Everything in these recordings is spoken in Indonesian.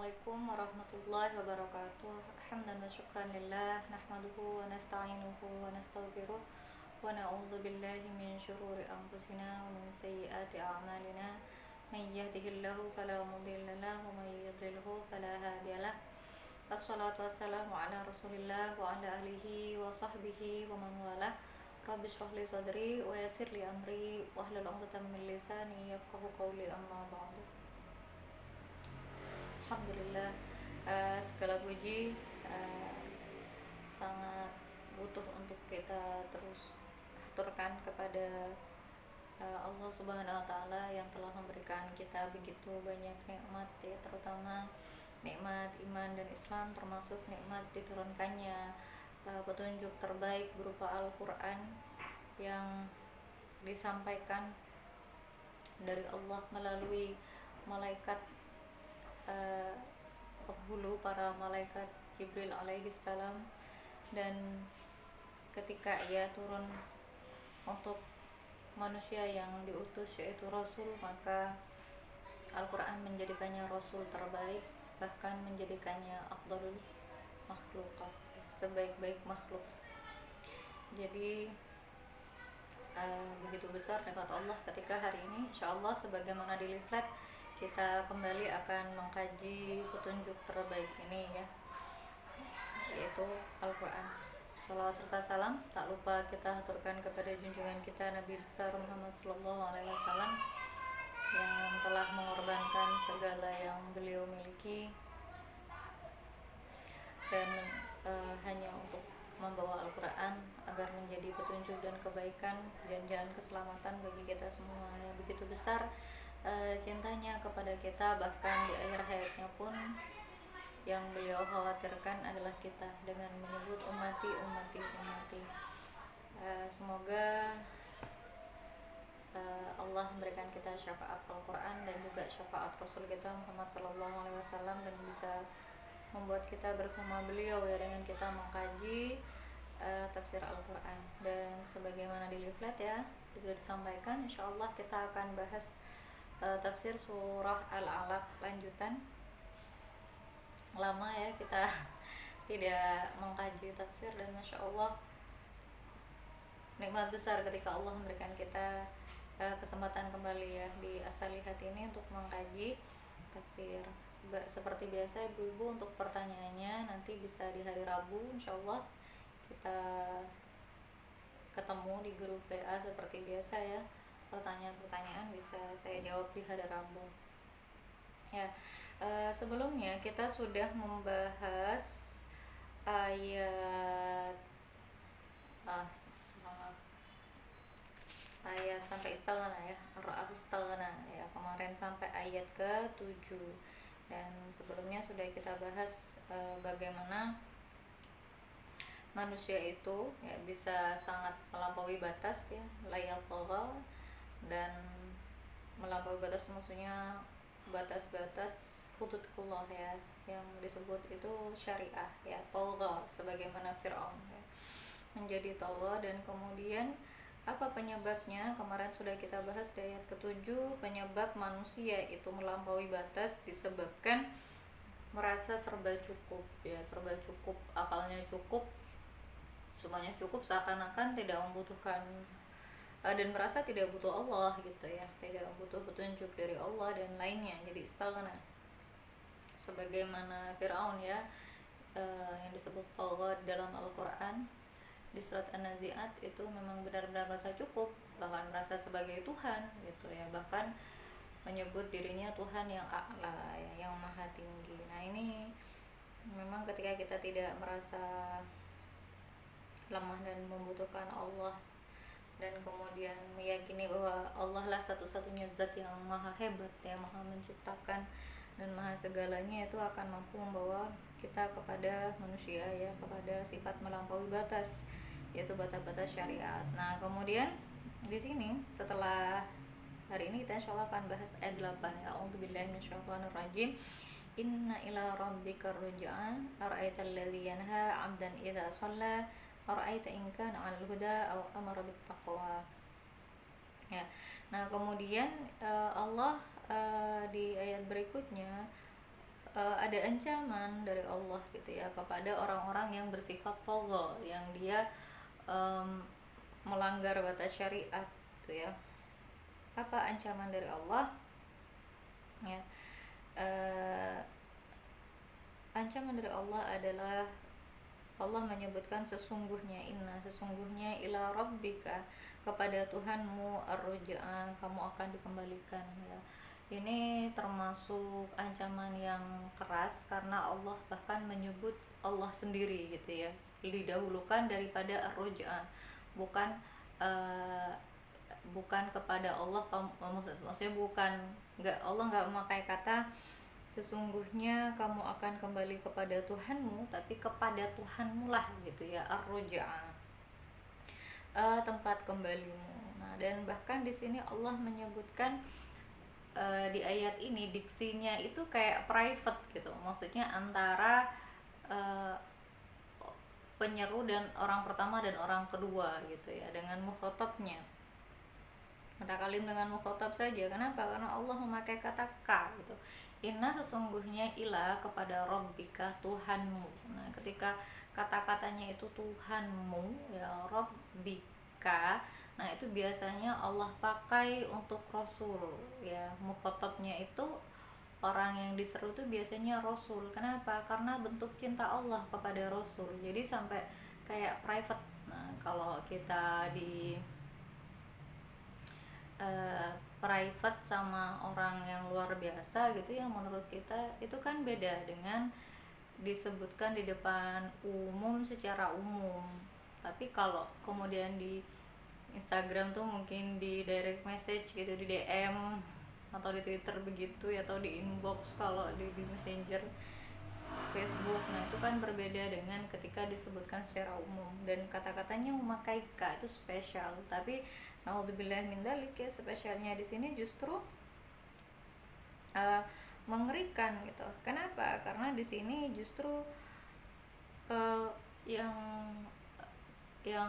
Assalamualaikum warahmatullahi wabarakatuh. Hamdan wa syukran lillah, nahmaduhu wa nasta'inuhu wa nastaghfiruh wa na'udzu billahi min syururi anfusina wa min sayyiati a'malina. May yahdihillahu fala mudilla lahu wa may yudlilhu fala hadiyalah. Wassalatu wassalamu ala Rasulillah wa ala alihi wa sahbihi wa man walah. Rabbi shrah li sadri wa yassir li amri wa hlul 'uqdatam min lisani yafqahu qawli, amma ba'du. Alhamdulillah, segala puji sangat butuh untuk kita terus aturkan kepada Allah Subhanahu wa taala yang telah memberikan kita begitu banyak nikmat, ya, terutama nikmat iman dan Islam, termasuk nikmat diturunkannya petunjuk terbaik berupa Al-Qur'an yang disampaikan dari Allah melalui malaikat penghulu, para malaikat Jibril alaihissalam. Dan ketika ia turun untuk manusia yang diutus, yaitu Rasul, maka Al-Quran menjadikannya Rasul terbaik, bahkan menjadikannya afdalul makhlukat, sebaik-baik makhluk. Jadi begitu besar nikmat Allah ketika hari ini, insyaallah sebagaimana di leaflet, kita kembali akan mengkaji petunjuk terbaik ini, ya, yaitu Al-Quran. Salawat serta salam tak lupa kita haturkan kepada junjungan kita Nabi besar Muhammad SAW, yang telah mengorbankan segala yang beliau miliki dan hanya untuk membawa Al-Quran agar menjadi petunjuk dan kebaikan dan jalan keselamatan bagi kita semuanya. Begitu besar cintanya kepada kita, bahkan di akhir hayatnya pun yang beliau khawatirkan adalah kita dengan menyebut ummati, ummati, ummati. Semoga Allah memberikan kita syafaat Al-Quran dan juga syafaat Rasul kita Muhammad SAW, dan bisa membuat kita bersama beliau, ya, dengan kita mengkaji tafsir Al-Quran. Dan sebagaimana di leaflet, ya, juga disampaikan, insyaallah kita akan bahas tafsir surah Al-Alaq lanjutan. Lama, ya, kita tidak mengkaji tafsir, dan Masya Allah nikmat besar ketika Allah memberikan kita kesempatan kembali, ya, di As-Salihat ini untuk mengkaji tafsir. Seperti biasa, ibu-ibu, untuk pertanyaannya nanti bisa di hari Rabu, Insya Allah kita ketemu di grup WA seperti biasa, ya. Pertanyaan-pertanyaan bisa saya jawab di hari Rabu, ya. Sebelumnya kita sudah membahas ayat ayat sampai istaghna, ya, istaghna, ya, kemarin sampai ayat ke-7. Dan sebelumnya sudah kita bahas bagaimana manusia itu, ya, bisa sangat melampaui batas, ya, layal togha. Dan melampaui batas maksudnya batas-batas hududullah, ya, yang disebut itu syariah, ya, togha, sebagaimana Fir'aun, ya, menjadi togha. Dan kemudian apa penyebabnya? Kemarin sudah kita bahas di ayat ke-7. Penyebab manusia itu melampaui batas disebabkan merasa serba cukup, ya, serba cukup, akalnya cukup, semuanya cukup, seakan-akan tidak membutuhkan dan merasa tidak butuh Allah, gitu, ya, tidak butuh petunjuk dari Allah dan lainnya. Jadi istaghna, sebagaimana Fir'aun, ya, yang disebut tagha dalam Al-Quran di surat An-Nazi'at, itu memang benar-benar merasa cukup, bahkan merasa sebagai Tuhan, gitu, ya, bahkan menyebut dirinya Tuhan yang a'la, ya, yang maha tinggi. Nah, ini memang ketika kita tidak merasa lemah dan membutuhkan Allah, dan kemudian meyakini bahwa Allah lah satu-satunya zat yang maha hebat, ya, maha menciptakan dan maha segalanya, itu akan mampu membawa kita kepada manusia, ya, kepada sifat melampaui batas, yaitu batas-batas syariat. Nah, kemudian di sini setelah hari ini kita insyaallah akan bahas ayat 8, ya. A'udzubillahi minasyaitonirrajim. Inna ila rabbika ruj'an ara'aital ladzi yanha 'abdan idza shalla ara'aita in kana 'alal huda aw amara bittaqwa, ya. Nah, kemudian Allah di ayat berikutnya ada ancaman dari Allah gitu ya kepada orang-orang yang bersifat togho, yang dia em, melanggar batas syariat gitu ya. Apa ancaman dari Allah ya? Eh, Ancaman dari Allah adalah Allah menyebutkan sesungguhnya ila rabbika, kepada Tuhanmu ar-ruj'a, kamu akan dikembalikan ya. Ini termasuk ancaman yang keras karena Allah bahkan menyebut Allah sendiri gitu ya, didahulukan daripada ar-ruj'a. Bukan uh, bukan kepada Allah, maksudnya bukan, nggak, Allah nggak memakai kata sesungguhnya kamu akan kembali kepada Tuhanmu, tapi kepada Tuhanmu lah gitu ya, ar-ruj'a, tempat kembalimu. Nah, dan bahkan di sini Allah menyebutkan di ayat ini diksinya itu kayak private gitu, maksudnya antara uh, penyeru dan orang pertama dan orang kedua gitu ya, dengan mukhatabnya, mutakalim dengan mukhatab saja. Kenapa? Karena Allah memakai kata ka gitu. Inna, sesungguhnya, ila, kepada Rabbika, Tuhanmu. Nah, ketika kata-katanya itu Tuhanmu ya, Rabbika, nah itu biasanya Allah pakai untuk Rasul ya. Mukhatabnya itu orang yang diseru itu biasanya Rasul. Kenapa? Karena bentuk cinta Allah kepada Rasul, jadi sampai kayak private. Nah, kalau kita di uh, private sama orang yang luar biasa gitu ya, menurut kita itu kan beda dengan disebutkan di depan umum secara umum. Tapi kalau kemudian di Instagram tuh mungkin di direct message gitu, di DM atau di Twitter begitu ya, atau di inbox kalau di Messenger Facebook. Nah, itu kan berbeda dengan ketika disebutkan secara umum dan kata-katanya memakai ka, itu spesial. Tapi naudzubillah min dzalik ya, spesialnya di sini justru uh, mengerikan gitu. Kenapa? Karena di sini justru uh, yang yang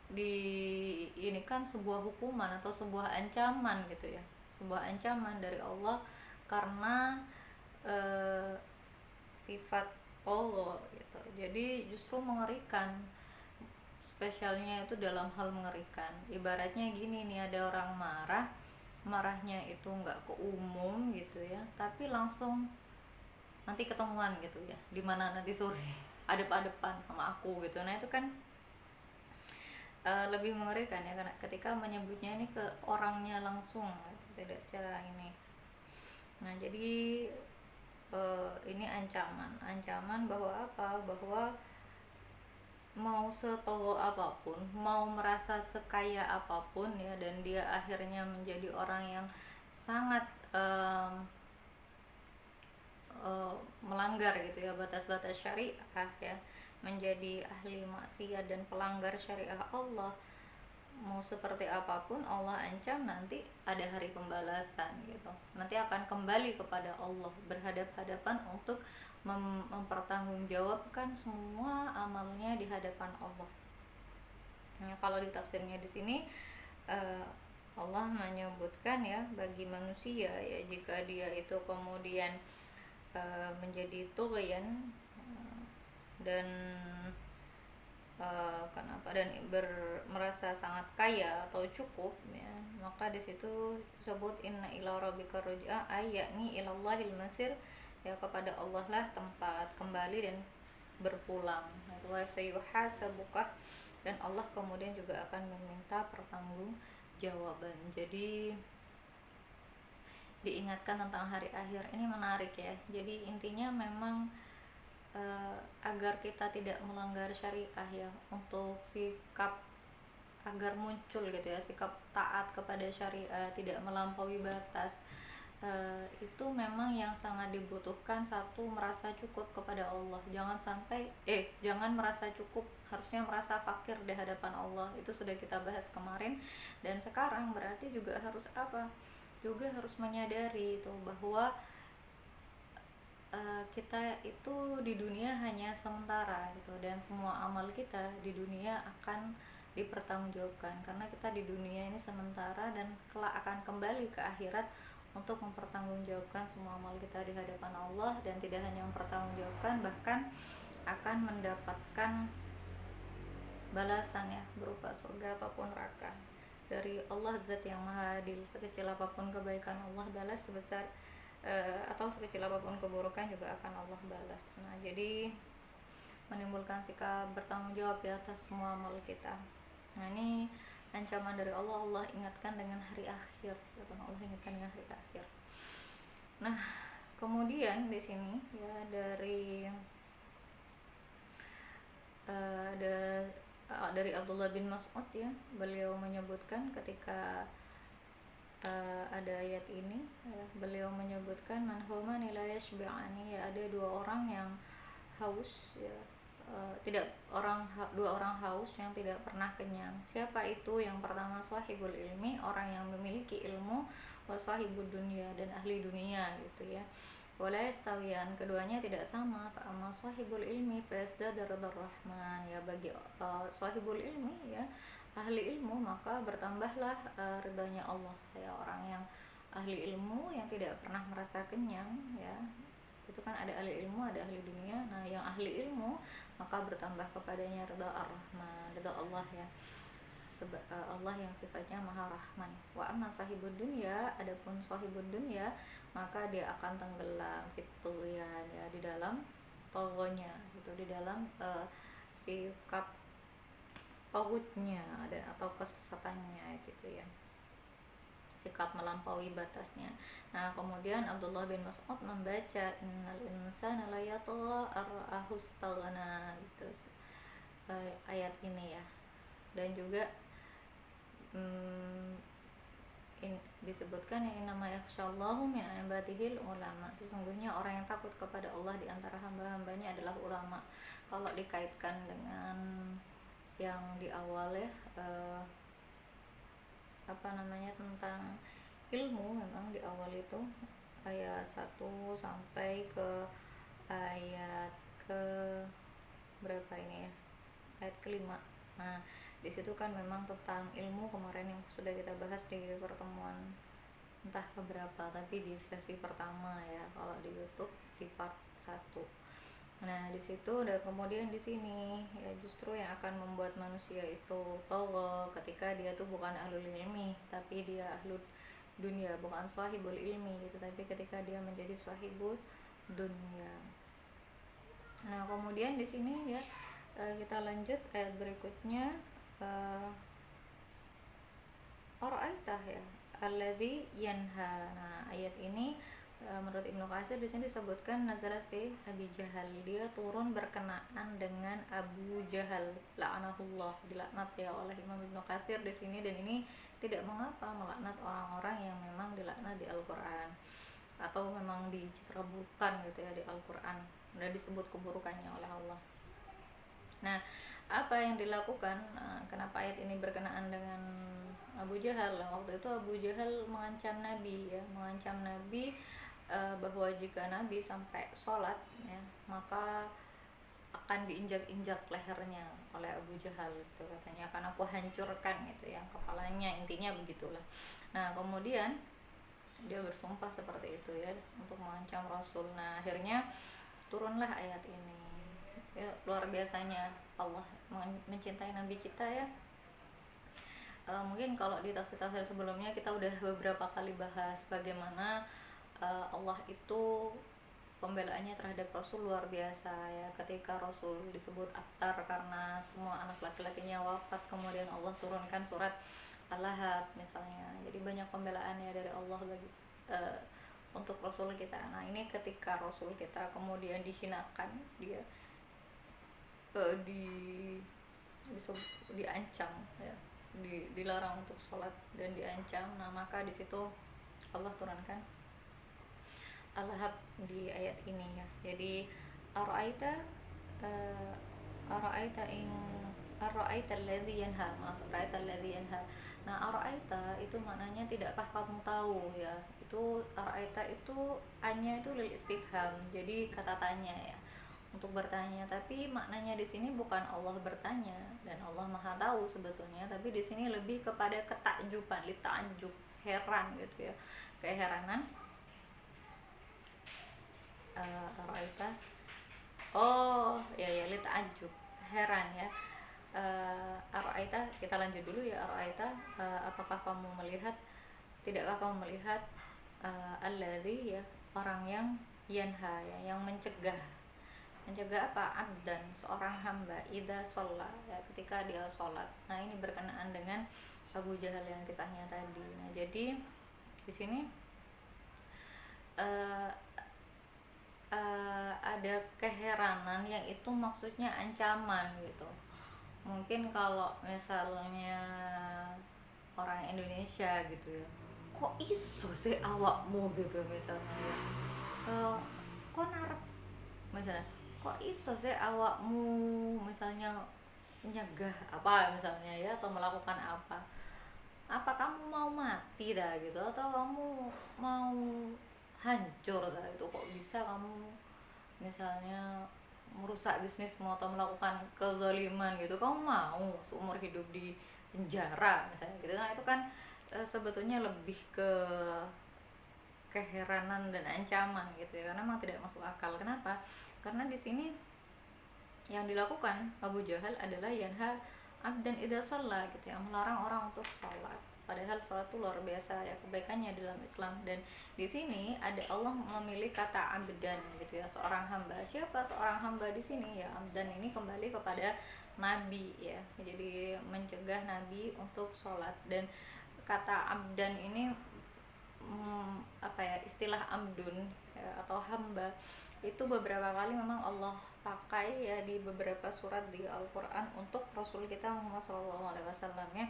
di ini kan sebuah hukuman atau sebuah ancaman gitu ya, sebuah ancaman dari Allah karena uh, sifat Allah gitu. Jadi justru mengerikan, spesialnya itu dalam hal mengerikan. Ibaratnya gini nih, ada orang marah, marahnya itu nggak ke umum gitu ya, tapi langsung nanti ketemuan gitu ya, dimana nanti sore adep-adepan sama aku gitu. Nah itu kan lebih mengerikan ya, karena ketika menyebutnya ini ke orangnya langsung gitu, tidak secara ini. Nah jadi ini ancaman bahwa apa, bahwa mau setowo apapun, mau merasa sekaya apapun ya, dan dia akhirnya menjadi orang yang sangat melanggar gitu ya batas-batas syariah ya, menjadi ahli maksiat dan pelanggar syariah Allah, mau seperti apapun Allah ancam nanti ada hari pembalasan gitu, nanti akan kembali kepada Allah, berhadap-hadapan untuk mempertanggungjawabkan semua amalnya di hadapan Allah. Nah, kalau di tafsirnya di sini Allah menyebutkan ya, bagi manusia ya, jika dia itu kemudian menjadi tughyan dan kenapa, dan merasa sangat kaya atau cukup ya, maka di situ disebut inna ila rabbika ruj'a, yakni ilallahil masir ya, kepada Allah lah tempat kembali dan berpulang. Wa sayuhasabuka, dan Allah kemudian juga akan meminta pertanggungjawaban. Jadi diingatkan tentang hari akhir ini menarik ya. Jadi intinya memang agar kita tidak melanggar syariah ya, untuk sikap agar muncul gitu ya, sikap taat kepada syariah, tidak melampaui batas, itu memang yang sangat dibutuhkan. Satu, merasa cukup kepada Allah, jangan merasa cukup, harusnya merasa fakir di hadapan Allah. Itu sudah kita bahas kemarin, dan sekarang berarti juga harus apa, juga harus menyadari itu bahwa kita itu di dunia hanya sementara gitu, dan semua amal kita di dunia akan dipertanggungjawabkan, karena kita di dunia ini sementara dan kelak akan kembali ke akhirat untuk mempertanggungjawabkan semua amal kita di hadapan Allah, dan tidak hanya mempertanggungjawabkan, bahkan akan mendapatkan balasan ya, berupa surga ataupun neraka dari Allah Zat yang Maha Adil. Sekecil apapun kebaikan Allah balas, sebesar atau sekecil apapun keburukan juga akan Allah balas. Nah, jadi menimbulkan sikap bertanggung jawab di atas semua amal kita. Nah, ini ancaman dari Allah. Allah ingatkan dengan hari akhir. Allah ingatkan dengan hari akhir. Nah, kemudian di sini ya, dari Abdullah bin Mas'ud ya, beliau menyebutkan ketika ada ayat ini ya, beliau menyebutkan man humani la yashba'ani, ya, ada dua orang yang haus ya, dua orang haus yang tidak pernah kenyang. Siapa itu? Yang pertama sahibul ilmi, orang yang memiliki ilmu, wa sahibud dunya, dan ahli dunia gitu ya. Wala yastawiyan, keduanya tidak sama. Amma sahibul ilmi fasdada ridar rahman, ya, bagi sahibul ilmi ya, ahli ilmu, maka bertambahlah ridhonya Allah ya. Orang yang ahli ilmu yang tidak pernah merasa kenyang ya, itu kan ada ahli ilmu, ada ahli dunia. Nah, yang ahli ilmu maka bertambah kepadanya ridha ar-Rahman, ridha Allah ya, Allah yang sifatnya Maha Rahman. Wa amma sahibud dunya, adapun sahibud dunya, maka dia akan tenggelam fituyan ya, di dalam togonya gitu, di dalam sikap togutnya atau kesesatannya gitu ya, sikap melampaui batasnya. Nah, kemudian Abdullah bin Mas'ud membaca innal insana la yatgha ar-ra'ahu istaghna gitu, ayat ini ya. Dan juga disebutkan ya, innama yakhsyallahu min ibadihil ulama, sesungguhnya orang yang takut kepada Allah di antara hamba-hambanya adalah ulama. Kalau dikaitkan dengan yang di awal ya, tentang ilmu, memang di awal itu ayat 1 sampai ke ayat ke berapa ini ya, ayat kelima. Nah, di situ kan memang tentang ilmu kemarin yang sudah kita bahas di pertemuan entah keberapa, tapi di sesi pertama ya, kalau di YouTube di part 1. Nah, di situ dan kemudian di sini ya, justru yang akan membuat manusia itu togho ketika dia tuh bukan ahlul ilmi, tapi dia ahlul dunia, bukan sahibul ilmi gitu, tapi ketika dia menjadi sahibul dunia. Nah, kemudian di sini ya, kita lanjut ayat berikutnya, Ara'aitah ya alladzi yanha. Nah, ayat ini menurut Ibnu Katsir di sini disebutkan nazarat fi Abi Jahal, dia turun berkenaan dengan Abu Jahal la'anahullah, dilaknat ya oleh Imam Ibnu Katsir di sini. Dan ini tidak mengapa melaknat orang-orang yang memang dilaknat di Al-Qur'an atau memang dicitrabukan gitu ya di Al-Qur'an dan disebut keburukannya oleh Allah. Nah, apa yang dilakukan, kenapa ayat ini berkenaan dengan Abu Jahal? Waktu itu Abu Jahal mengancam Nabi ya, bahwa jika Nabi sampai sholat ya, maka akan diinjak-injak lehernya oleh Abu Jahal itu, katanya akan aku hancurkan gitu ya kepalanya, intinya begitulah. Nah, kemudian dia bersumpah seperti itu ya untuk mengancam Rasul. Nah, akhirnya turunlah ayat ini ya. Luar biasanya Allah mencintai Nabi kita ya. Mungkin kalau di tafsir-tafsir sebelumnya kita udah beberapa kali bahas bagaimana Allah itu pembelaannya terhadap Rasul luar biasa ya. Ketika Rasul disebut abtar karena semua anak laki-lakinya wafat, kemudian Allah turunkan surat Al-Lahab misalnya. Jadi banyak pembelaannya dari Allah bagi untuk Rasul kita. Nah, ini ketika Rasul kita kemudian dihinakan, dia diancam ya, dilarang untuk sholat dan diancam. Nah, maka di situ Allah turunkan Al-Lahab di ayat ini ya. Jadi ara'aita alladzi yanha, Nah, ara'aita itu maknanya tidakkah kamu tahu ya. Itu ara'aita itu hanya itu lil istifham, jadi kata tanya ya, untuk bertanya. Tapi maknanya di sini bukan Allah bertanya dan Allah Maha tahu sebetulnya, tapi di sini lebih kepada ketakjuban, li ta'ajjub heran gitu ya, keheranan. Araita, oh ya ya, li ta'ajjub, heran ya. Araita, kita lanjut dulu ya. Araita, apakah kamu melihat, tidakkah kamu melihat, alladzi, ya, orang yang yanha, ya, yang mencegah. Mencegah apa? Abdan, seorang hamba, idza shalla, ya, ketika dia sholat. Nah, ini berkenaan dengan Abu Jahal yang kisahnya tadi. Nah, jadi di sini uh, ada keheranan yang itu maksudnya ancaman gitu. Mungkin kalau misalnya orang Indonesia gitu ya, kok iso sih awakmu gitu misalnya ya, kok narep misalnya, kok iso sih awakmu misalnya nyegah apa misalnya ya, atau melakukan apa kamu mau mati dah gitu, atau kamu mau hancur dah, itu kok bisa kamu misalnya merusak bisnismu atau melakukan kezaliman gitu, kamu mau seumur hidup di penjara misalnya gitu. Nah, itu kan sebetulnya lebih ke keheranan dan ancaman gitu ya, karena memang tidak masuk akal. Kenapa? Karena di sini yang dilakukan Abu Jahal adalah yanha abdan idza shalla gitu ya, melarang orang untuk sholat. Padahal sholat itu luar biasa ya kebaikannya dalam Islam. Dan di sini ada Allah memilih kata abdan gitu ya, seorang hamba. Siapa seorang hamba di sini ya? Abdan ini kembali kepada Nabi ya, jadi mencegah Nabi untuk sholat. Dan kata abdan ini apa ya, istilah amdun ya, atau hamba, itu beberapa kali memang Allah pakai ya di beberapa surat di Al-Quran untuk Rasul kita Muhammad SAW ya.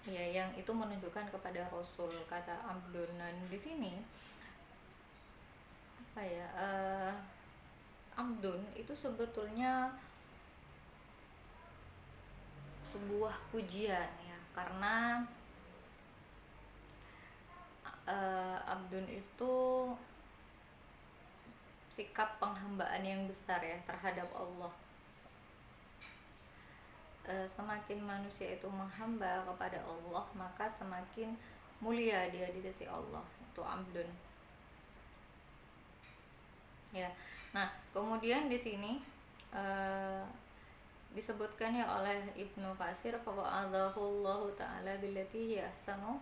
Ya, yang itu menunjukkan kepada Rasul kata amdun. Dan di sini apa ya, amdun itu sebetulnya sebuah pujian ya, karena abdun itu sikap penghambaan yang besar ya terhadap Allah. Semakin manusia itu menghamba kepada Allah, maka semakin mulia dia di sisi Allah. Itu abdun ya. Nah, kemudian di sini disebutkan ya oleh Ibnu Katsir, fa'adahullahu ta'ala billati hiya ahsanu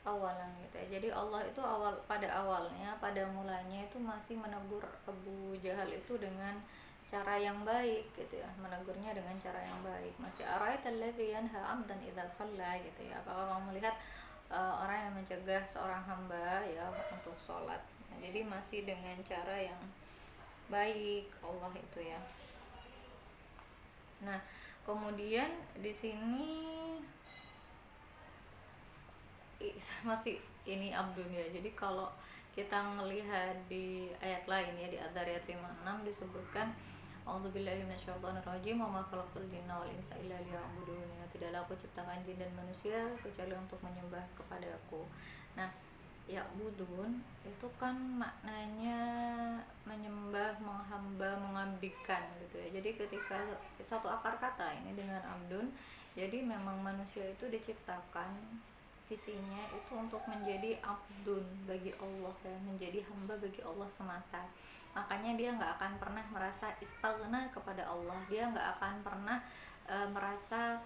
awalan gitu ya. Jadi Allah itu pada awalnya, pada mulanya itu masih menegur Abu Jahal itu dengan cara yang baik gitu ya, menegurnya dengan cara yang baik. Masih araital ladzi yanha 'abdan idza shalla gitu ya. Apakah kamu melihat orang yang mencegah seorang hamba ya untuk sholat. Nah, jadi masih dengan cara yang baik Allah itu ya. Nah, kemudian di sini masih ini abdun ya. Jadi kalau kita melihat di ayat lain ya, di Ad-Dzariyat 56 disebutkan A'udzubillahi minasyaitonirrajim wa ma khalaqtul jinna wal insa illa liya'budun. Ya, tidaklah aku ciptakan jin dan manusia kecuali untuk menyembah kepadaku. Nah, ya'budun itu kan maknanya menyembah, menghamba, mengabdikan gitu ya. Jadi ketika satu akar kata ini dengan abdun, jadi memang manusia itu diciptakan visinya itu untuk menjadi abdun bagi Allah ya, menjadi hamba bagi Allah semata. Makanya dia nggak akan pernah merasa istaghna kepada Allah, dia nggak akan pernah merasa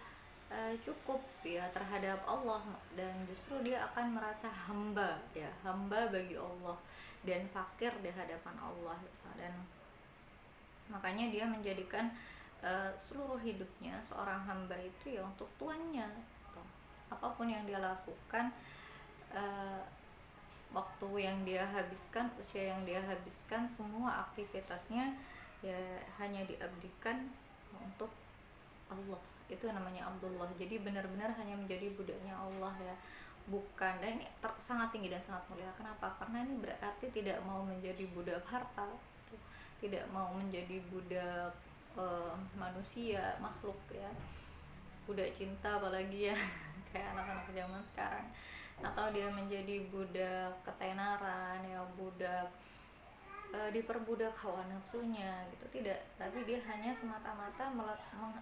cukup ya terhadap Allah, dan justru dia akan merasa hamba ya, hamba bagi Allah dan fakir di hadapan Allah gitu. Dan makanya dia menjadikan seluruh hidupnya seorang hamba itu ya untuk tuannya gitu. Apapun yang dia lakukan, waktu yang dia habiskan, usia yang dia habiskan, semua aktivitasnya ya hanya diabdikan untuk Allah. Itu namanya Abdullah. Jadi benar-benar hanya menjadi budaknya Allah ya, bukan. Dan ini sangat tinggi dan sangat mulia. Kenapa? Karena ini berarti tidak mau menjadi budak harta, tidak mau menjadi budak manusia, makhluk ya, budak cinta apalagi ya kayak anak-anak zaman sekarang, atau dia menjadi budak ketenaran ya, budak diperbudak hawa nafsunya gitu, tidak, tapi dia hanya semata-mata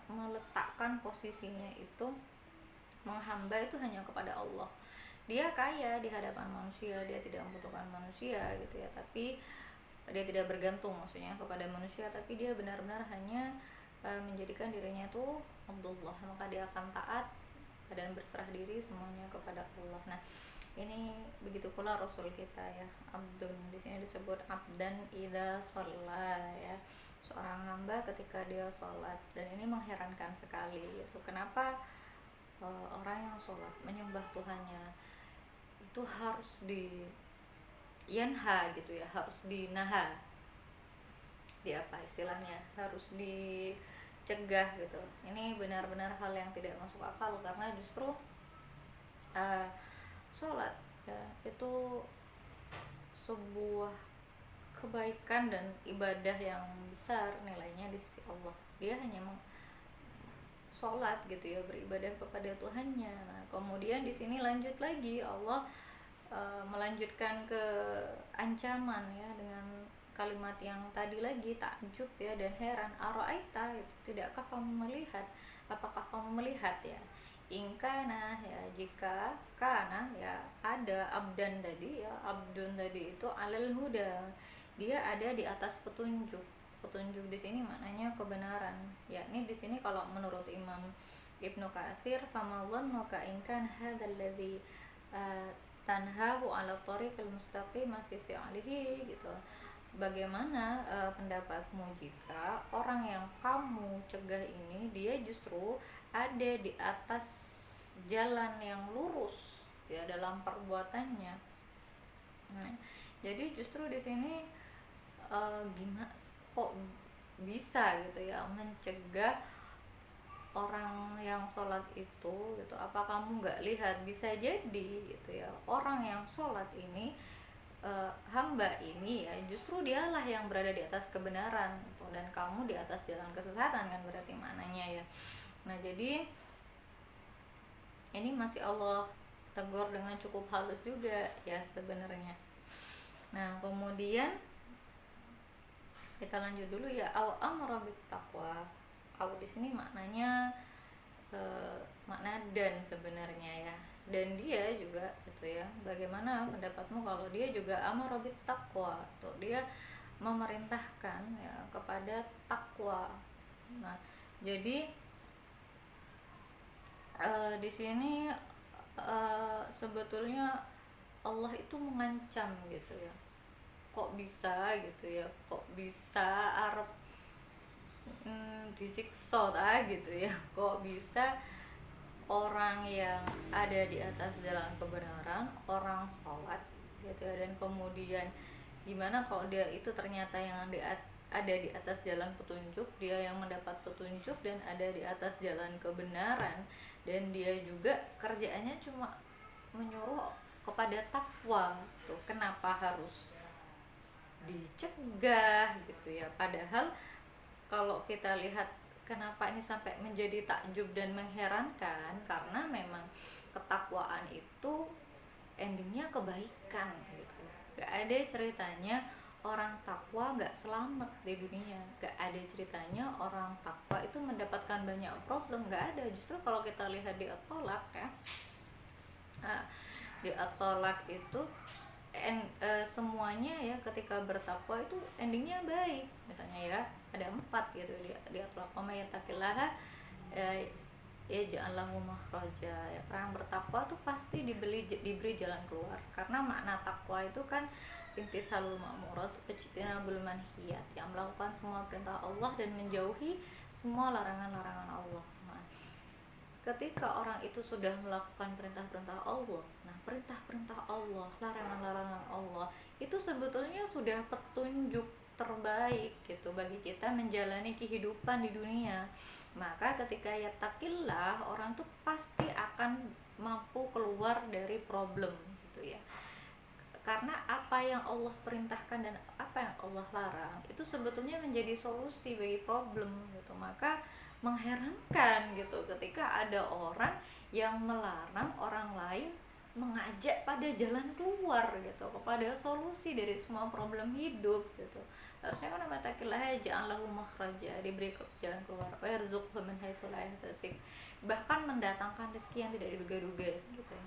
meletakkan posisinya itu menghamba itu hanya kepada Allah. Dia kaya di hadapan manusia, dia tidak membutuhkan manusia gitu ya, tapi dia tidak bergantung maksudnya kepada manusia, tapi dia benar-benar hanya menjadikan dirinya itu Abdullah, maka dia akan taat dan berserah diri semuanya kepada Allah. Nah, ini begitu pula Rasul kita ya, abdun, di sini disebut abdan idza shalla ya, seorang hamba ketika dia sholat. Dan ini mengherankan sekali itu, kenapa orang yang sholat menyembah Tuhannya itu harus di yanha gitu ya, harus dinaha, di apa istilahnya, harus dicegah gitu. Ini benar-benar hal yang tidak masuk akal, karena justru sholat ya itu sebuah kebaikan dan ibadah yang besar nilainya di sisi Allah. Dia hanya sholat gitu ya, beribadah kepada Tuhannya. Nah, kemudian di sini lanjut lagi Allah melanjutkan ke ancaman ya, dengan kalimat yang tadi lagi, takjub ya dan heran. Ara'aita, tidakkah kamu melihat, apakah kamu melihat ya, ingkana ya, jika kana ya ada, abdan tadi ya, abdun tadi itu alal huda, dia ada di atas petunjuk. Petunjuk di sini maknanya kebenaran, yakni di sini kalau menurut Imam Ibnu Katsir, fama dhannuka in kana hadzal ladzi tanhahu ala thariqil mustaqim fi fi'lihi gitu. Bagaimana pendapatmu jika orang yang kamu cegah ini dia justru ada di atas jalan yang lurus ya dalam perbuatannya. Nah, jadi justru di sini gimana kok bisa gitu ya mencegah orang yang sholat itu gitu, apa kamu nggak lihat, bisa jadi gitu ya, orang yang sholat ini hamba ini ya justru dialah yang berada di atas kebenaran gitu, dan kamu di atas jalan kesesatan kan, berarti maknanya ya. Nah, jadi ini masih Allah tegur dengan cukup halus juga ya sebenarnya. Nah, kemudian kita lanjut dulu ya, au amara bit taqwa. Au di sini maknanya makna dan sebenarnya ya, dan dia juga gitu ya, bagaimana pendapatmu kalau dia juga amara bit taqwa, tuh dia memerintahkan ya kepada takwa. Nah, jadi di sini sebetulnya Allah itu mengancam gitu ya, kok bisa gitu ya, kok bisa Arab disiksa gitu ya, kok bisa orang yang ada di atas jalan kebenaran, orang sholat gitu ya, dan kemudian gimana kalau dia itu ternyata yang ada di atas jalan petunjuk, dia yang mendapat petunjuk dan ada di atas jalan kebenaran, dan dia juga kerjaannya cuma menyuruh kepada takwa tuh, kenapa harus dicegah gitu ya. Padahal kalau kita lihat kenapa ini sampai menjadi takjub dan mengherankan, karena memang ketakwaan itu endingnya kebaikan gitu. Gak ada ceritanya orang takwa gak selamat di dunia, gak ada ceritanya orang takwa itu mendapatkan banyak problem, gak ada. Justru kalau kita lihat di At-Tolak ya, di At-Tolak itu semuanya ya ketika bertakwa itu endingnya baik. Misalnya ya ada 4 gitu di At-Tolak, wa yattaqillaha yaj'al lahu makhraja ya, orang bertakwa tuh pasti diberi jalan keluar. Karena makna takwa itu kan imtisalul ma'murat wajtinabul manhiyat, yang melakukan semua perintah Allah dan menjauhi semua larangan-larangan Allah. Nah, ketika orang itu sudah melakukan perintah-perintah Allah, nah perintah-perintah Allah, larangan-larangan Allah itu sebetulnya sudah petunjuk terbaik gitu bagi kita menjalani kehidupan di dunia. Maka ketika yattaqillah, orang tuh pasti akan mampu keluar dari problem gitu ya, karena apa yang Allah perintahkan dan apa yang Allah larang itu sebetulnya menjadi solusi bagi problem gitu. Maka mengherankan gitu ketika ada orang yang melarang orang lain mengajak pada jalan keluar gitu, kepada solusi dari semua problem hidup gitu. Harusnya kan matakilah ja'alahu makhraja, diberi jalan keluar, wa yarzuqhu min haitsu la yahtasib, bahkan mendatangkan rezeki yang tidak diduga-duga gitu ya,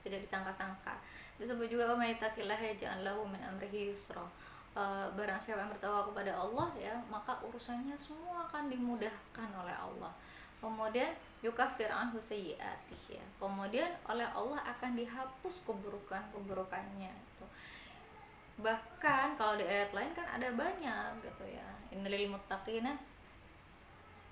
tidak disangka-sangka. Disebut juga wa may yattaqillaha yaj'al lahu min amrihi yusra. Barang siapa yang bertakwa kepada Allah ya, maka urusannya semua akan dimudahkan oleh Allah. Kemudian yukaffir anhu sayyi'atih ya. Kemudian oleh Allah akan dihapus keburukannya gitu. Bahkan kalau di ayat lain kan ada banyak gitu ya. Innalil muttaqina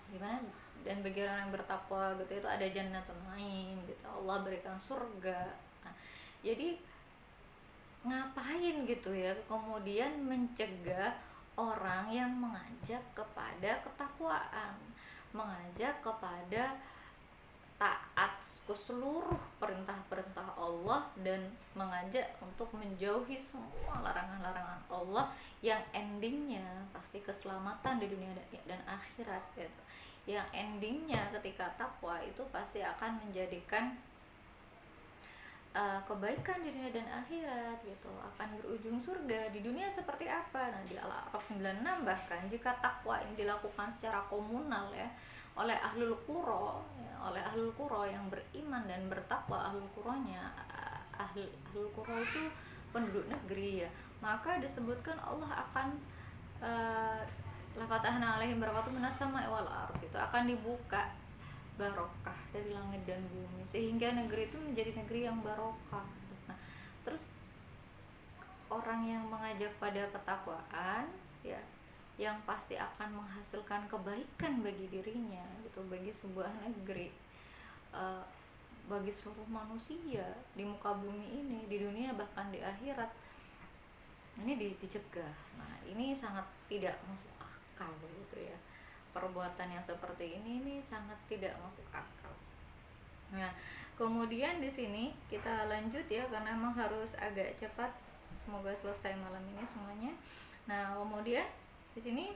gimana, dan bagi orang yang bertakwa gitu itu ada jannatul naim gitu. Allah berikan surga. Nah, jadi ngapain gitu ya kemudian mencegah orang yang mengajak kepada ketakwaan, mengajak kepada taat ke seluruh perintah-perintah Allah, dan mengajak untuk menjauhi semua larangan-larangan Allah yang endingnya pasti keselamatan di dunia dan akhirat gitu. Yang endingnya ketika takwa itu pasti akan menjadikan kebaikan di dunia dan akhirat gitu, akan berujung surga. Di dunia seperti apa? Nah, di Al-A'raf 96 bahkan jika takwa ini dilakukan secara komunal ya oleh ahlul qura ya, oleh ahlul qura yang beriman dan bertakwa. Ahlul quranya ahlul qura itu penduduk negeri ya, maka disebutkan Allah akan la fatahna alaihim barakatuh minas sama'i wal ardh, itu akan dibuka barokah dari langit dan bumi sehingga negeri itu menjadi negeri yang barokah. Nah, terus orang yang mengajak pada ketakwaan ya, yang pasti akan menghasilkan kebaikan bagi dirinya gitu, bagi sebuah negeri, bagi seluruh manusia di muka bumi ini, di dunia bahkan di akhirat, ini dicegah. Nah, ini sangat tidak masuk akal gitu ya. Perbuatan yang seperti ini sangat tidak masuk akal. Nah, kemudian di sini kita lanjut ya karena memang harus agak cepat. Semoga selesai malam ini semuanya. Nah, kemudian di sini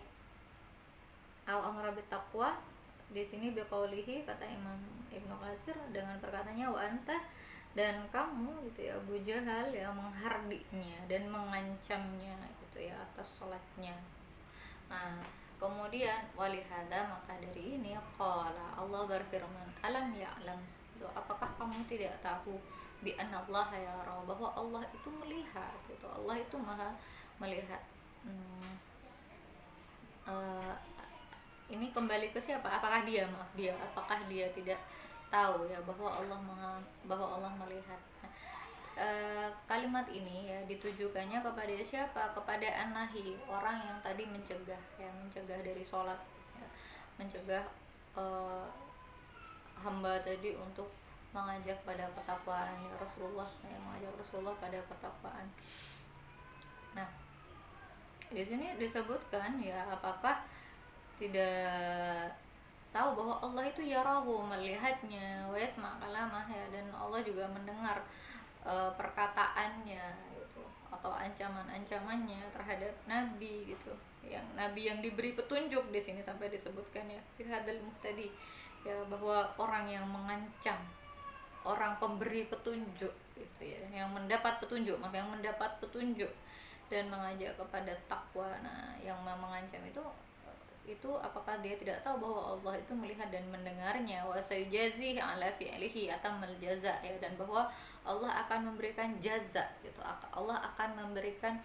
al-amra bit taqwa, di sini biqaulihi, kata Imam Ibnu Katsir dengan perkataannya wa anta, dan kamu gitu ya Abu Jahal yang menghardinya dan mengancamnya gitu ya atas sholatnya. Nah, kemudian walihada, maka dari ini qala, Allah berfirman, alam ya'lam, itu apakah kamu tidak tahu bi anallah yara, bahwa Allah itu melihat gitu, Allah itu maha melihat. Ini kembali ke siapa? Apakah dia apakah dia tidak tahu ya bahwa Allah melihat. Kalimat ini ya ditujukannya kepada siapa? Kepada an-nahi, orang yang tadi mencegah ya, mencegah dari sholat ya, mencegah hamba tadi untuk mengajak pada ketakwaan ya, Rasulullah ya, mengajak Rasulullah pada ketakwaan. Nah, di sini disebutkan ya, apakah tidak tahu bahwa Allah itu yarahu, melihatnya, wa yasma' kalamah ya, dan Allah juga mendengar perkataannya gitu, atau ancaman-ancamannya terhadap nabi gitu, yang nabi yang diberi petunjuk. Di sini sampai disebutkan ya fi hadzal muhtadi ya, bahwa orang yang mengancam orang pemberi petunjuk gitu ya, yang mendapat petunjuk dan mengajak kepada takwa. Nah, yang mengancam itu apakah dia tidak tahu bahwa Allah itu melihat dan mendengarnya, wa sayjazi ala fi'lihi atamal jaza ya, dan bahwa Allah akan memberikan jaza gitu, Allah akan memberikan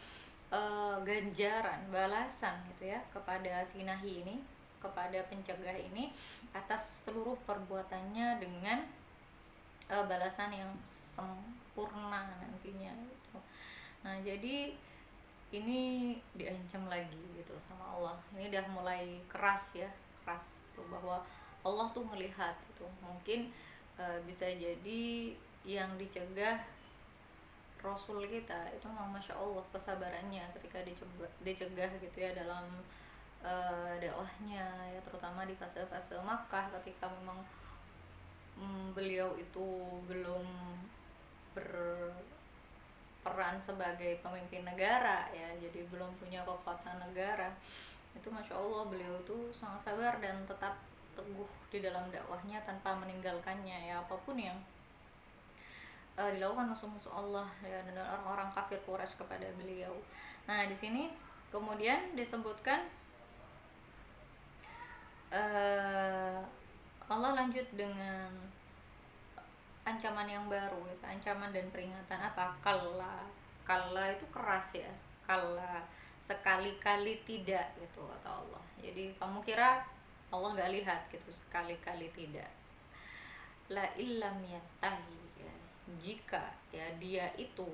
ganjaran, balasan gitu ya kepada si nahi ini, kepada pencegah ini atas seluruh perbuatannya dengan balasan yang sempurna nantinya gitu. Nah, jadi ini diancam lagi gitu sama Allah. Ini udah mulai keras tuh, bahwa Allah tuh melihat gitu. Mungkin bisa jadi yang dicegah Rasul kita itu memang Masya Allah kesabarannya ketika dicegah gitu ya dalam dakwahnya ya, terutama di fase-fase Makkah ketika memang beliau itu belum berperan sebagai pemimpin negara ya, jadi belum punya kekuatan negara. Itu Masya Allah beliau itu sangat sabar dan tetap teguh di dalam dakwahnya tanpa meninggalkannya ya, apapun yang dilakukan musuh-musuh Allah ya, dan orang-orang kafir Quraisy kepada beliau. Nah di sini kemudian disebutkan Allah lanjut dengan ancaman yang baru, gitu. Ancaman dan peringatan apa? Kalla, kalla itu keras ya, kalla, sekali-kali tidak gitu kata Allah. Jadi kamu kira Allah nggak lihat gitu, sekali-kali tidak. La illam yantahi ya, jika ya dia itu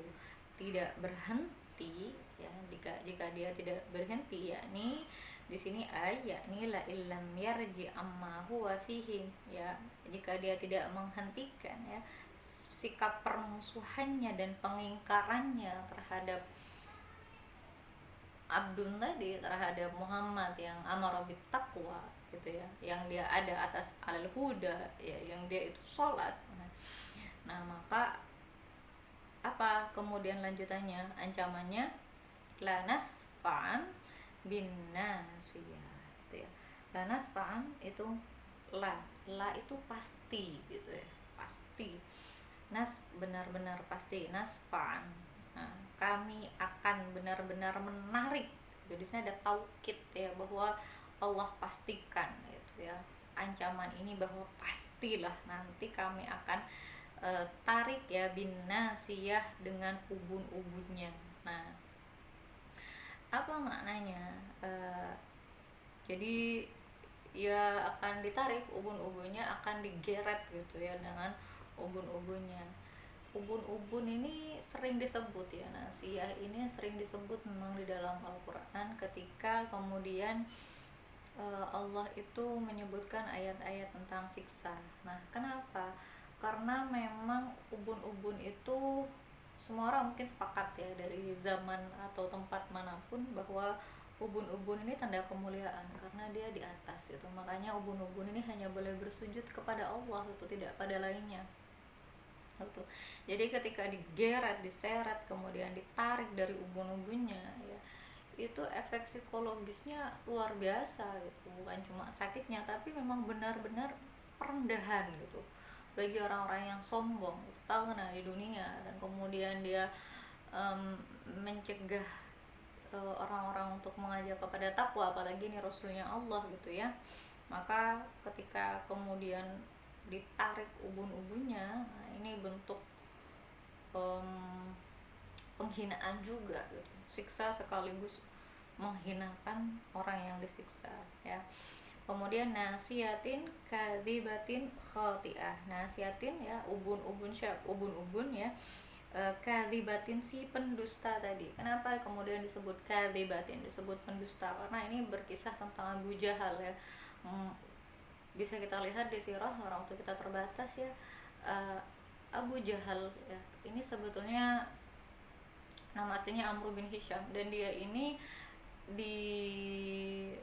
tidak berhenti ya, jika dia tidak berhenti, yakni di sini yakni la illam yarji amma huwa fihi ya, jika dia tidak menghentikan ya sikap permusuhannya dan pengingkarannya terhadap Abdul tadi, terhadap Muhammad yang amara bit taqwa gitu ya, yang dia ada atas alal huda ya, yang dia itu sholat. Nah maka apa kemudian lanjutannya, ancamannya lanas fa'an bin nasiyah gitu ya. Lanas fa'an itu la itu pasti gitu ya, pasti. Nas benar-benar pasti, nasfa'an. Nah, kami akan benar-benar menarik. Jadi sini ada taukid ya, bahwa Allah pastikan gitu ya. Ancaman ini bahwa pastilah nanti kami akan tarik ya bin nasiyah, dengan ubun-ubunnya. Nah, apa maknanya? Jadi ya akan ditarik ubun-ubunnya, akan digeret gitu ya dengan ubun-ubunnya. Ubun-ubun ini sering disebut ya, nasiyah ini sering disebut memang di dalam Al-Quran ketika kemudian Allah itu menyebutkan ayat-ayat tentang siksa. Nah kenapa? Karena memang ubun-ubun itu semua orang mungkin sepakat ya, dari zaman atau tempat manapun, bahwa ubun-ubun ini tanda kemuliaan karena dia di atas itu. Makanya ubun-ubun ini hanya boleh bersujud kepada Allah itu, tidak pada lainnya gitu. Jadi ketika digeret, diseret, kemudian ditarik dari ubun-ubunnya ya, itu efek psikologisnya luar biasa gitu. Bukan cuma sakitnya, tapi memang benar-benar perendahan gitu bagi orang-orang yang sombong, stagna di dunia, dan kemudian dia mencegah orang-orang untuk mengajak kepada takwa, apalagi ini Rasulnya Allah gitu ya. Maka ketika kemudian ditarik ubun-ubunnya, nah ini bentuk penghinaan juga gitu, siksa sekaligus menghinakan orang yang disiksa ya. Kemudian nasiyatin kadzibatin khati'ah, nasiyatin ya, ubun-ubun ubun-ubun ya, kadzibatin si pendusta tadi. Kenapa kemudian disebut kadzibatin, disebut pendusta? Karena ini berkisah tentang Abu Jahal ya. Bisa kita lihat di sirah orang waktu kita terbatas ya. Abu Jahal ya, ini sebetulnya nama aslinya Amr bin Hisham, dan dia ini disebut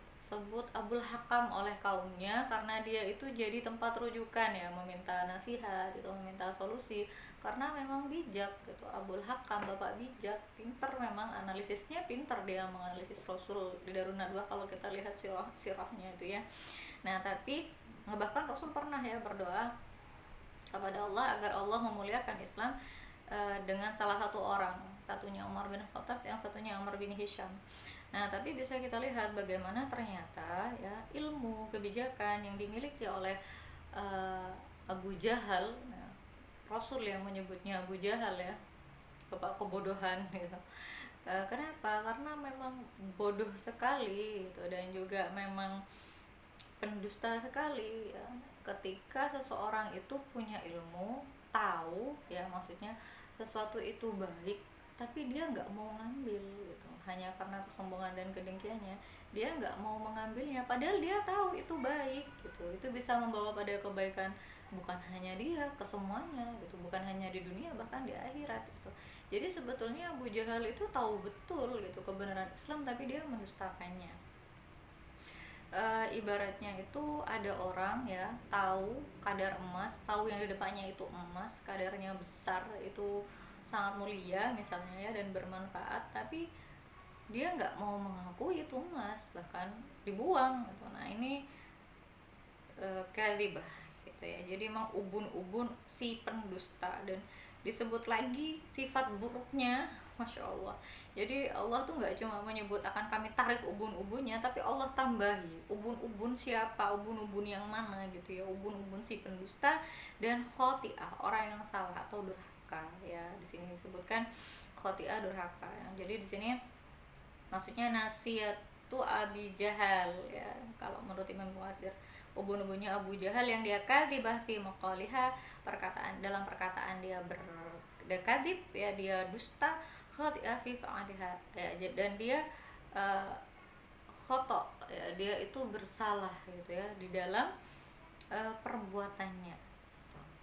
Abul Hakam oleh kaumnya karena dia itu jadi tempat rujukan ya, meminta nasihat itu, meminta solusi, karena memang bijak gitu. Abul Hakam, bapak bijak, pinter, memang analisisnya pinter, dia menganalisis Rasul di Darun Nadwah kalau kita lihat sirahnya itu ya. Nah tapi bahkan Rasul pernah ya berdoa kepada Allah agar Allah memuliakan Islam dengan salah satu orang, satunya Umar bin Khattab, yang satunya Umar bin Hisham. Nah tapi bisa kita lihat bagaimana ternyata ya ilmu kebijakan yang dimiliki oleh Abu Jahal, nah, Rasul yang menyebutnya Abu Jahal ya, bapak kebodohan gitu. Kenapa? Karena memang bodoh sekali gitu, dan juga memang pendusta sekali ya. Ketika seseorang itu punya ilmu, tahu ya, maksudnya sesuatu itu baik, tapi dia nggak mau ngambil gitu, hanya karena kesombongan dan kedengkiannya dia nggak mau mengambilnya, padahal dia tahu itu baik gitu, itu bisa membawa pada kebaikan, bukan hanya dia, ke semuanya gitu, bukan hanya di dunia, bahkan di akhirat gitu. Jadi sebetulnya Abu Jahal itu tahu betul gitu kebenaran Islam, tapi dia mendustakannya. Ibaratnya itu ada orang ya, tahu kadar emas, tahu yang di depannya itu emas, kadarnya besar, itu sangat mulia misalnya ya, dan bermanfaat, tapi dia nggak mau mengakui itu emas, bahkan dibuang gitu. Nah ini kalibah gitu ya. Jadi emang ubun-ubun si pendusta, dan disebut lagi sifat buruknya. Masya Allah. Jadi Allah tuh nggak cuma menyebut akan kami tarik ubun-ubunnya, tapi Allah tambahi ubun-ubun siapa, ubun-ubun yang mana gitu ya, ubun-ubun si pendusta dan khotiah, orang yang salah atau durhaka ya. Di sini disebutkan khotiah, durhaka. Jadi di sini maksudnya nasiyatu Abi Jahal ya, kalau menurut Imam Mu'asir ubun-ubunnya Abu Jahal yang dia kadibah fi maqaliha, dalam perkataan dia berdekadib ya, dia dusta, khati'ah fi fa'aliha ya, dan dia khoto ya, dia itu bersalah gitu ya di dalam perbuatannya.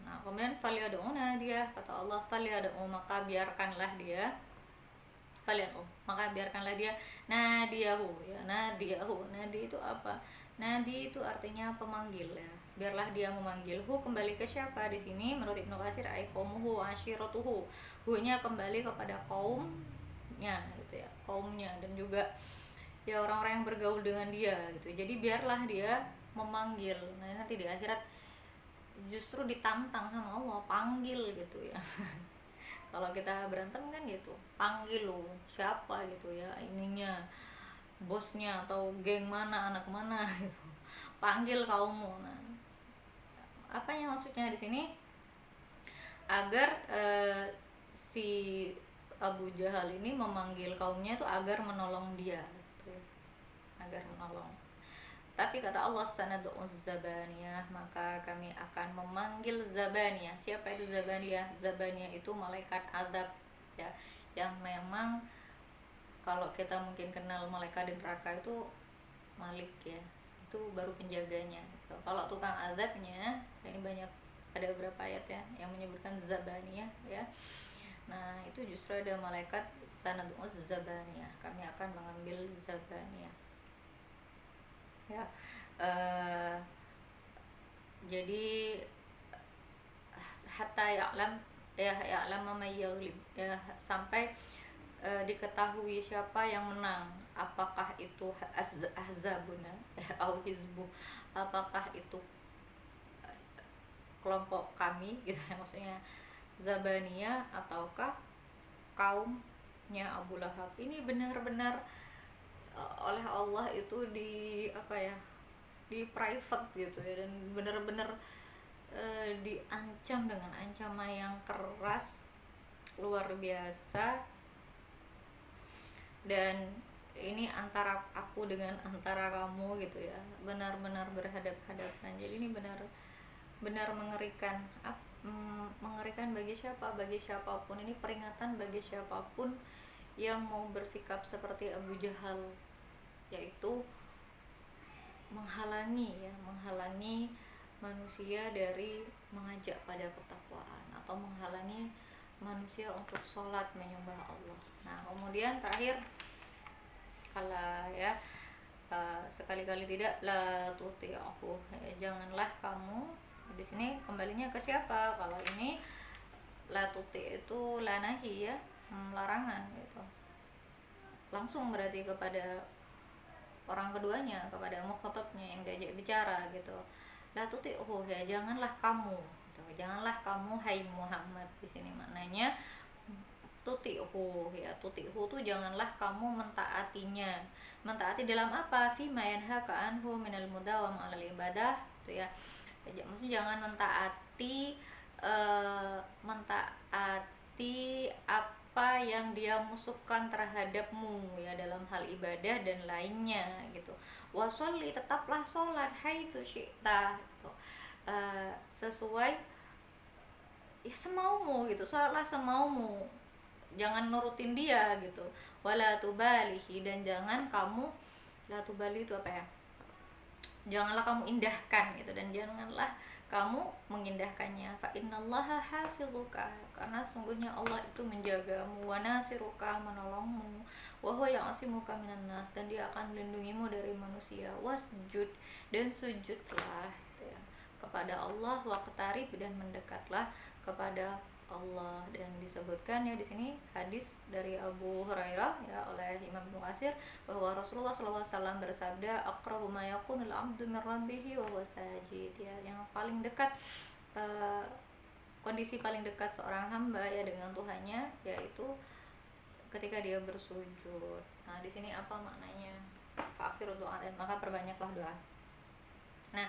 Nah kemudian faliyad'una, dia kata Allah faliyad'u, maka biarkanlah dia, maka biarkanlah dia nadiyahu ya. Nadi itu apa? Nadi itu artinya pemanggil ya, biarlah dia memanggilhu, kembali ke siapa di sini menurut Ibnu Katsir ai qaumuhu ashiratuhu, hu-nya kembali kepada kaumnya gitu ya, kaumnya dan juga ya orang-orang yang bergaul dengan dia gitu. Jadi biarlah dia memanggil. Nah nanti di akhirat justru ditantang sama Allah, panggil gitu ya. Kalau kita berantem kan gitu, panggil lo siapa gitu ya, ininya bosnya atau geng mana, anak mana gitu, panggil kaummu. Nah apa yang maksudnya di sini agar si Abu Jahal ini memanggil kaumnya itu agar menolong dia gitu, agar menolong. Tapi kata Allah sanad'u zabaniyah, maka kami akan memanggil zabaniyah. Siapa itu zabaniyah? Zabaniyah itu malaikat azab ya, yang memang kalau kita mungkin kenal malaikat di neraka itu Malik ya, itu baru penjaganya gitu. Kalau tukang azabnya ini banyak, ada beberapa ayat ya yang menyebutkan zabaniyah ya. Nah itu justru ada malaikat sanad'u zabaniyah, kami akan mengambil zabaniyah ya. Jadi hatta ya'lam man yaghlib ya, sampai diketahui siapa yang menang, apakah itu ahzabuna atau hizbu, apakah itu kelompok kami gitu ya, maksudnya Zabaniyah ataukah kaumnya Abu Lahab. Ini benar-benar oleh Allah itu di apa ya, di private gitu ya, dan benar-benar diancam dengan ancaman yang keras luar biasa. Dan ini antara aku dengan antara kamu gitu ya, benar-benar berhadap-hadapan. Jadi ini benar mengerikan, mengerikan bagi siapa, bagi siapapun. Ini peringatan bagi siapapun yang mau bersikap seperti Abu Jahal, yaitu menghalangi manusia dari mengajak pada ketakwaan, atau menghalangi manusia untuk sholat menyembah Allah. Nah kemudian terakhir, kalau ya sekali-kali tidak la tuti'hu ya, janganlah kamu. Di sini kembalinya ke siapa? Kalau ini la tuti itu la nahi ya, larangan gitu, langsung berarti kepada orang keduanya, kepada mukhatabnya yang diajak bicara gitu. La tuti'hu ya, janganlah kamu gitu. Janganlah kamu hai Muhammad. Di sini maknanya tuti'hu ya, tuti'hu tuh janganlah kamu mentaatinya. Mentaati dalam apa? Fi ma yanhaka anhu minal mudawam 'alal ibadah gitu ya. Maksudnya jangan mentaati apa yang dia musuhkan terhadapmu ya, dalam hal ibadah dan lainnya gitu. Washolli, tetaplah sholat, haitsu syi'ta gitu. Sesuai ya semaumu gitu, sholatlah semaumu, jangan nurutin dia gitu. Wala tubalihi, dan jangan kamu, la tubali itu apa ya, janganlah kamu indahkan gitu, dan janganlah kamu mengindahkannya. Fa innallaha hafizuka, karena sungguhnya Allah itu menjagamu, wa nasiruka, menolongmu, wa huwa ya'simuka minan nas, dan dia akan melindungimu dari manusia. Wasjud, dan sujudlah gitu ya, kepada Allah, waqtarib, dan mendekatlah kepada Allah. Dan disebutkan ya di sini hadis dari Abu Hurairah ya oleh Imam Ibnu Katsir, bahwa Rasulullah SAW bersabda, aqrabu ma yakunul 'abdu min rabbih wa huwa sajid ya, yang paling dekat kondisi paling dekat seorang hamba ya dengan Tuhannya, yaitu ketika dia bersujud. Nah, di sini apa maknanya? Faksir untuk dan maka perbanyaklah doa. Nah,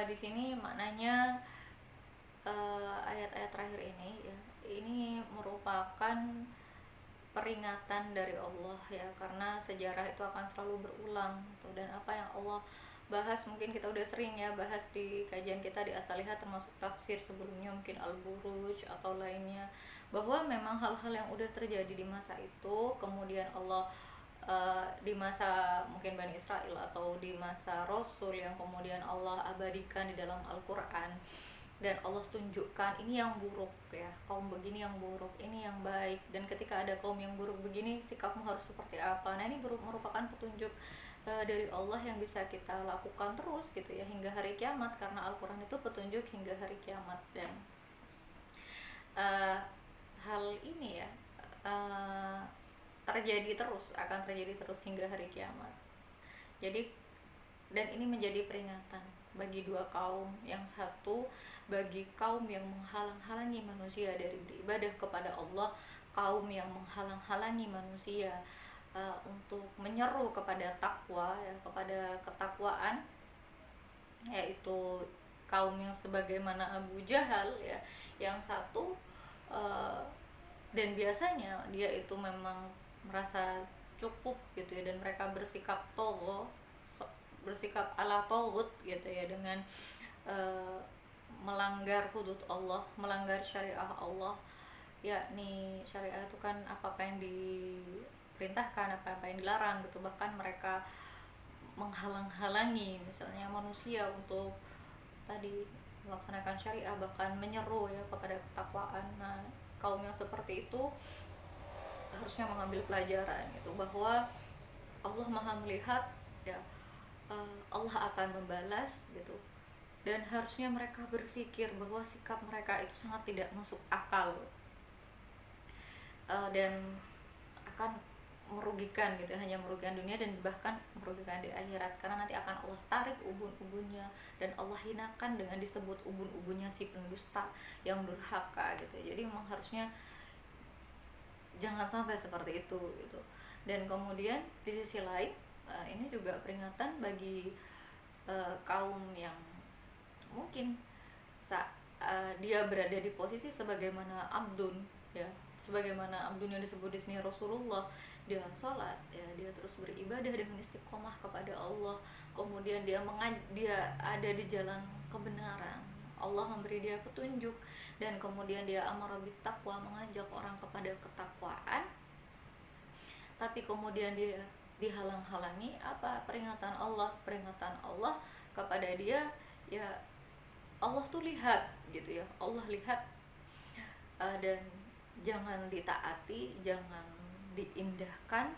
di sini maknanya ayat-ayat terakhir ini ya, ini merupakan peringatan dari Allah ya, karena sejarah itu akan selalu berulang gitu. Dan apa yang Allah bahas, mungkin kita udah sering ya bahas di kajian kita di As-Salihah, termasuk tafsir sebelumnya mungkin Al-Buruj atau lainnya, bahwa memang hal-hal yang udah terjadi di masa itu kemudian Allah di masa mungkin Bani Israel atau di masa Rasul yang kemudian Allah abadikan di dalam Al-Quran, dan Allah tunjukkan ini yang buruk ya, kaum begini yang buruk, ini yang baik, dan ketika ada kaum yang buruk begini sikapmu harus seperti apa. Nah, ini merupakan petunjuk dari Allah yang bisa kita lakukan terus gitu ya hingga hari kiamat, karena Al-Quran itu petunjuk hingga hari kiamat. Dan hal ini ya akan terjadi terus hingga hari kiamat. Jadi, dan ini menjadi peringatan bagi dua kaum. Yang satu bagi kaum yang menghalang-halangi manusia dari beribadah kepada Allah, kaum yang menghalang-halangi manusia untuk menyeru kepada takwa ya, kepada ketakwaan, yaitu kaum yang sebagaimana Abu Jahal ya. Yang satu dan biasanya dia itu memang merasa cukup gitu ya, dan mereka bersikap bersikap ala togut gitu ya, dengan melanggar hudud Allah, melanggar syariah Allah, yakni syariah itu kan apa yang diperintahkan, apa yang dilarang gitu. Bahkan mereka menghalang-halangi misalnya manusia untuk tadi melaksanakan syariah, bahkan menyeru ya kepada ketakwaan. Nah, kaum yang seperti itu harusnya mengambil pelajaran itu, bahwa Allah Maha melihat ya, Allah akan membalas gitu, dan harusnya mereka berpikir bahwa sikap mereka itu sangat tidak masuk akal dan akan merugikan gitu, hanya merugikan dunia dan bahkan merugikan di akhirat, karena nanti akan Allah tarik ubun-ubunnya dan Allah hinakan dengan disebut ubun-ubunnya si pendusta yang durhaka gitu. Jadi memang harusnya jangan sampai seperti itu gitu. Dan kemudian di sisi lain ini juga peringatan bagi kaum yang mungkin dia berada di posisi sebagaimana Abdun ya, sebagaimana Abdun yang disebut di sini Rasulullah. Dia sholat ya, dia terus beribadah dengan istiqomah kepada Allah, kemudian dia ada di jalan kebenaran, Allah memberi dia petunjuk, dan kemudian dia amar bit taqwa, mengajak orang kepada ketakwaan, tapi kemudian dia dihalang-halangi apa? Peringatan Allah kepada dia ya. Allah tuh lihat gitu ya, Allah lihat dan jangan ditaati, jangan diindahkan,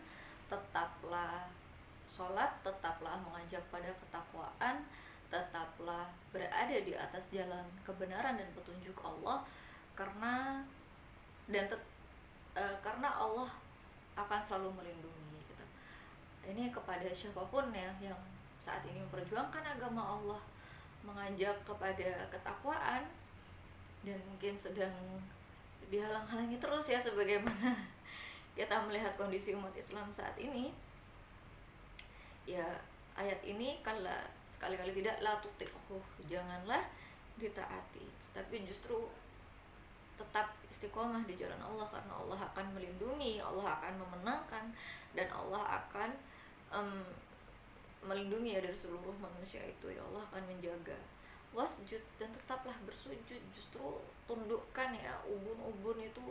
tetaplah sholat, tetaplah mengajak pada ketakwaan, tetaplah berada di atas jalan kebenaran dan petunjuk Allah, karena karena Allah akan selalu melindungi gitu. Ini kepada siapapun ya yang saat ini memperjuangkan agama Allah, mengajak kepada ketakwaan, dan mungkin sedang dihalang-halangi terus ya, sebagaimana kita melihat kondisi umat Islam saat ini ya. Ayat ini kala sekali-kali tidak, la tuti'hu, janganlah ditaati, tapi justru tetap istiqomah di jalan Allah, karena Allah akan melindungi, Allah akan memenangkan, dan Allah akan melindungi ya dari seluruh manusia itu ya. Allah akan menjaga. Wasjud, dan tetaplah bersujud, justru tundukkan ya, ubun-ubun itu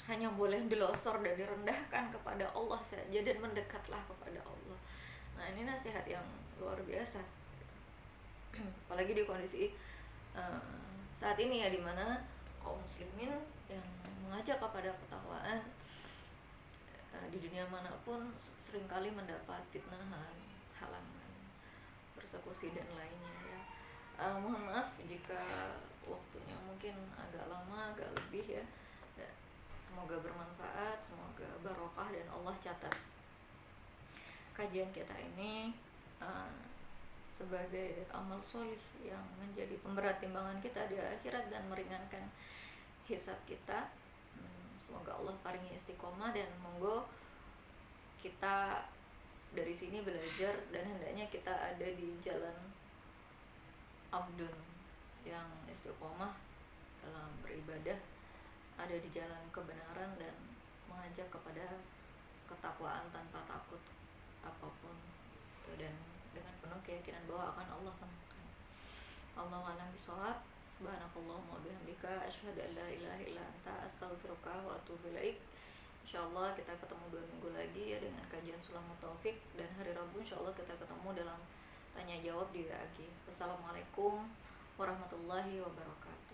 hanya boleh dilosor dan direndahkan kepada Allah saja, dan mendekatlah kepada Allah. Nah, ini nasihat yang luar biasa gitu. Apalagi di kondisi saat ini ya, dimana kaum muslimin yang mengajak kepada ketakwaan di dunia manapun seringkali mendapat fitnahan, halangan, persekusi dan lainnya ya. Mohon maaf jika waktunya mungkin agak lama, agak lebih ya. Semoga bermanfaat, semoga barokah, dan Allah catat kajian kita ini sebagai amal solih yang menjadi pemberat timbangan kita di akhirat dan meringankan hisab kita. Semoga Allah paringi istiqomah, dan monggo kita dari sini belajar, dan hendaknya kita ada di jalan abdun yang istiqomah dalam beribadah, ada di jalan kebenaran dan mengajak kepada ketakwaan tanpa takut apapun, dan dengan penuh keyakinan bahwa akan Allah temukan. Allahu a'lam bishawab. Subhanakallahumma wa bihamdika asyhadu an la ilaha illa anta astaghfiruka wa atubu ilaik. Insyaallah kita ketemu 2 minggu lagi ya dengan kajian Sulamut Taufik, dan hari Rabu insyaallah kita ketemu dalam tanya jawab di WAG. Wassalamualaikum warahmatullahi wabarakatuh.